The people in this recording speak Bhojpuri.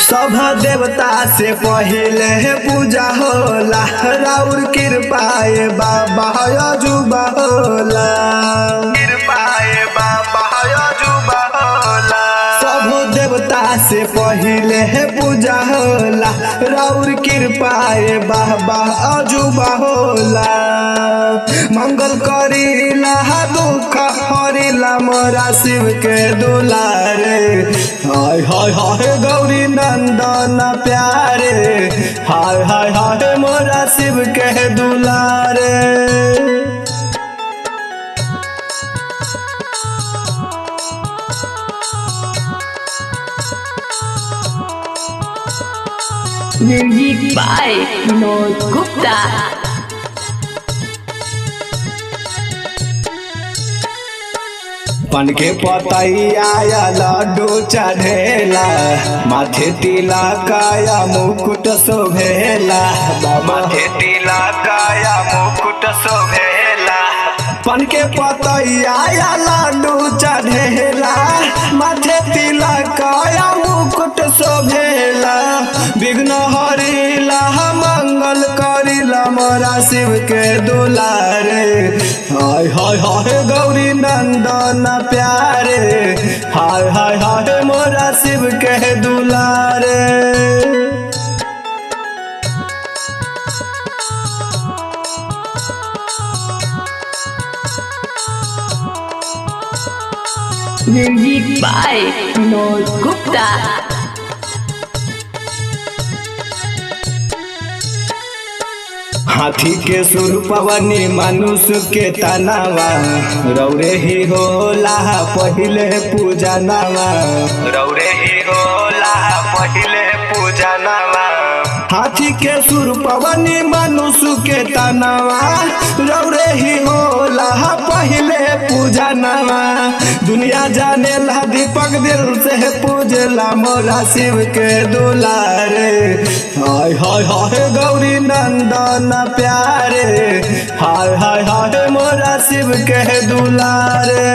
सब देवता से पहले पूजा होला, राउर कृपाए बाबा अजूबा होला, कृपाए बाबा अजूबा होला। सब देवता से पहले पूजा होला, राउर कृपाए बाबा अजूबा होला। मंगल करीला दुख हरिला मोरा शिव के दुलारे, हाय हाय हाय गौरी नंदन प्यारे, हाय हाय हाय मोरा शिव के दुलारे। Music by Vinod Gupta। पन के पतैया लड्डू चढ़ेला, माथे तिला काया मुकुट शोभेला, माथे तिला काया मुकुट शोभेला। पन के पतैया लड्डू चढ़ेला, माथे तिला काया मुकुट शोभेला। विघ्न हरिला मंगल करिला मोरा शिव के दुलारे, हाय हाय हाय गौरी नंदन प्यारे, हाय हाय हाय मोरा शिव के दुलारे। Music by Vinod Gupta। हाथी के सुर पवनी मनुष्य के तनावा, रौरे ही होला पहिले पूजा नावा, रौरे ही होला पहिले पूजा नावा। हाथी के सुर पवनी मनुष्य के तनावा, रौरे ही होला पहिले पूजा नावा। दुनिया जाने ला दीपक दिल से पूजला मोरा शिव के दुलारे, हाय हाय हाय गौरी नंदन प्यारे, हाय हाय हाय मोरा शिव के दुलारे।